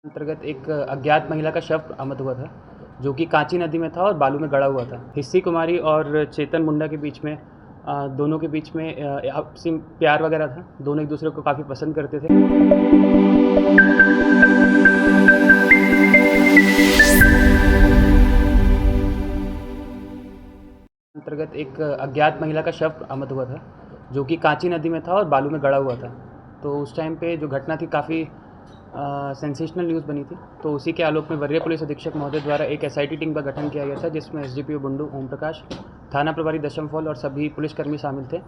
अंतर्गत एक अज्ञात महिला का शव बरामद हुआ था, जो कि कांची नदी में था और बालू में गड़ा हुआ था। हिस्सी कुमारी और चेतन मुंडा के बीच में दोनों के बीच में आपसी प्यार वगैरह था। दोनों एक दूसरे को काफ़ी पसंद करते थे। अंतर्गत एक अज्ञात महिला का शव बरामद हुआ था, जो कि कांची नदी में था और बालू में गड़ा हुआ था। तो उस टाइम पे जो घटना थी काफ़ी सेंसेशनल न्यूज़ बनी थी। तो उसी के आलोक में वरीय पुलिस अधीक्षक महोदय द्वारा एक एसआईटी टीम का गठन किया गया था, जिसमें एसडीपीओ बुंडू ओम प्रकाश, थाना प्रभारी दशमफॉल और सभी पुलिसकर्मी शामिल थे।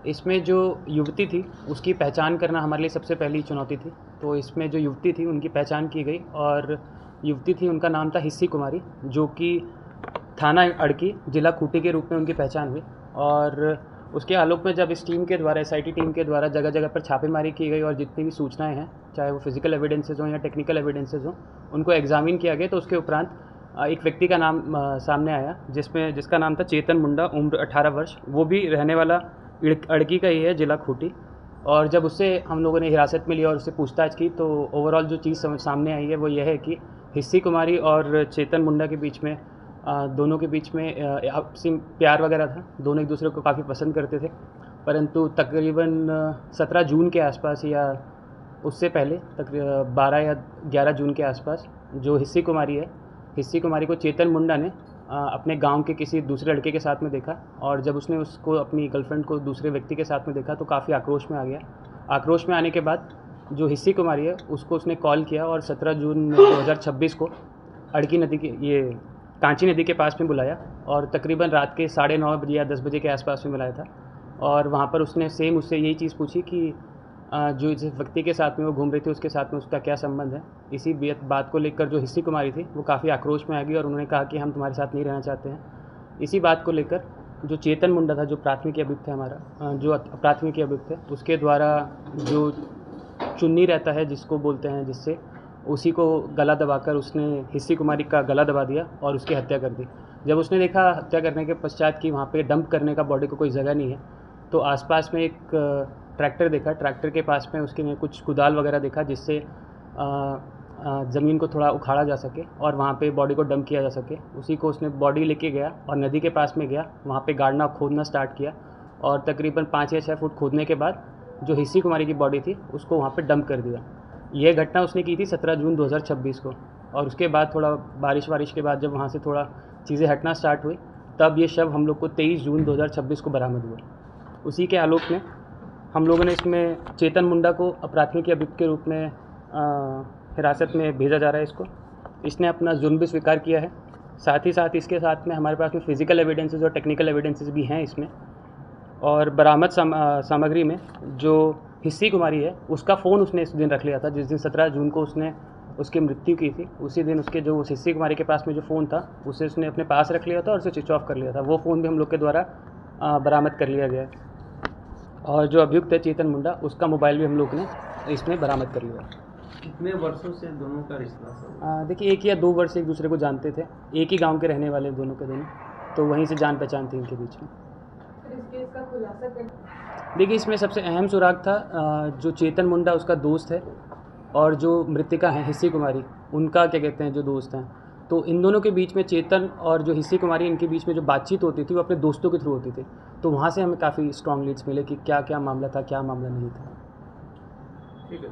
इसमें जो युवती थी उसकी पहचान करना हमारे लिए सबसे पहली चुनौती थी। तो इसमें जो युवती थी उनकी पहचान की गई और युवती थी, उनका नाम था हिस्सी कुमारी, जो कि थाना अड़की, जिला खूंटी के रूप में उनकी पहचान हुई। और उसके आलोक में जब इस टीम के द्वारा, एसआईटी टीम के द्वारा जगह जगह पर छापेमारी की गई और जितनी भी सूचनाएं हैं, चाहे वो फिजिकल एविडेंसेज हों या टेक्निकल एविडेंसेज हों, उनको एग्जामिन किया गया। तो उसके उपरांत एक व्यक्ति का नाम सामने आया, जिसका नाम था चेतन मुंडा, उम्र 18 वर्ष। वो भी रहने वाला अड़की का ही है, जिला खूंटी। और जब उससे हम लोगों ने हिरासत में लिया और उससे पूछताछ की, तो ओवरऑल जो चीज़ सामने आई है वो यह है कि हिस्सी कुमारी और चेतन मुंडा के बीच में दोनों के बीच में आपसी प्यार वगैरह था। दोनों एक दूसरे को काफ़ी पसंद करते थे। परंतु तकरीबन 17 जून के आसपास या उससे पहले तकरीबन 12 या 11 जून के आसपास जो हिस्सी कुमारी है, हिस्सी कुमारी को चेतन मुंडा ने अपने गांव के किसी दूसरे लड़के के साथ में देखा। और जब उसने उसको, अपनी गर्लफ्रेंड को दूसरे व्यक्ति के साथ में देखा, तो काफ़ी आक्रोश में आ गया। आक्रोश में आने के बाद जो हिस्सी कुमारी है उसको उसने कॉल किया और 17 जून 2026 को अड़की नदी के, ये कांची नदी के पास में बुलाया और तकरीबन रात के 9:30 बजे या 10 बजे के आसपास में बुलाया था। और वहाँ पर उसने सेम उससे यही चीज़ पूछी कि जो जिस व्यक्ति के साथ में वो घूम रही थी उसके साथ में उसका क्या संबंध है। इसी बात को लेकर जो हिस्सी कुमारी थी वो काफ़ी आक्रोश में आ गई और उन्होंने कहा कि हम तुम्हारे साथ नहीं रहना चाहते हैं। इसी बात को लेकर जो चेतन मुंडा था, जो प्राथमिक अभियुक्त है हमारा, जो प्राथमिक अभियुक्त है, उसके द्वारा जो चुन्नी रहता है जिसको बोलते हैं, जिससे उसी को गला दबाकर उसने हिस्सी कुमारी का गला दबा दिया और उसकी हत्या कर दी। जब उसने देखा हत्या करने के पश्चात कि वहाँ पे डंप करने का बॉडी को कोई जगह नहीं है, तो आसपास में एक ट्रैक्टर देखा। ट्रैक्टर के पास में उसके कुछ कुदाल वगैरह देखा, जिससे ज़मीन को थोड़ा उखाड़ा जा सके और वहाँ पे बॉडी को डंप किया जा सके। उसी को उसने बॉडी लेके गया और नदी के पास में गया, वहाँ पे गाड़ना खोदना स्टार्ट किया और तकरीबन 5 या 6 फुट खोदने के बाद जो हिस्सी कुमारी की बॉडी थी उसको वहाँ पे डंप कर दिया। ये घटना उसने की थी 17 जून 2026 को। और उसके बाद थोड़ा बारिश के बाद जब वहाँ से थोड़ा चीज़ें हटना स्टार्ट हुई, तब ये शव हम लोग को 23 जून 2026 को बरामद हुआ। उसी के आलोक में हम लोगों ने इसमें चेतन मुंडा को प्राथमिक अभियुक्त के रूप में हिरासत में भेजा जा रहा है। इसने अपना जुर्म भी स्वीकार किया है। साथ ही साथ इसके साथ में हमारे पास में फिजिकल एविडेंसेस और टेक्निकल एविडेंसेस भी हैं इसमें। और बरामद सामग्री में जो हिस्सी कुमारी है उसका फ़ोन उसने इस दिन रख लिया था, जिस दिन 17 जून को उसने उसकी मृत्यु की थी। उसी दिन उसके जो हिस्सी कुमारी के पास में जो फ़ोन था उसे उसने अपने पास रख लिया था और उसे स्विच ऑफ कर लिया था। वो फ़ोन भी हम लोग के द्वारा बरामद कर लिया गया है। और जो अभियुक्त है चेतन मुंडा, उसका मोबाइल भी हम लोग ने इसमें बरामद कर लिया। कितने वर्षों से दोनों का रिश्ता? देखिए 1 या 2 वर्ष से एक दूसरे को जानते थे। एक ही गाँव के रहने वाले दोनों के दोनों, तो वहीं से जान पहचान थी इनके बीच में। देखिए इसमें सबसे अहम सुराग था जो चेतन मुंडा उसका दोस्त है और जो मृतिका है हिस्सी कुमारी, उनका क्या कहते हैं जो दोस्त हैं। तो इन दोनों के बीच में, चेतन और जो हिस्सी कुमारी, इनके बीच में जो बातचीत होती थी वो अपने दोस्तों के थ्रू होती थी। तो वहाँ से हमें काफ़ी स्ट्रॉन्ग लीड्स मिले कि क्या क्या मामला था, क्या मामला नहीं था। ठीक है।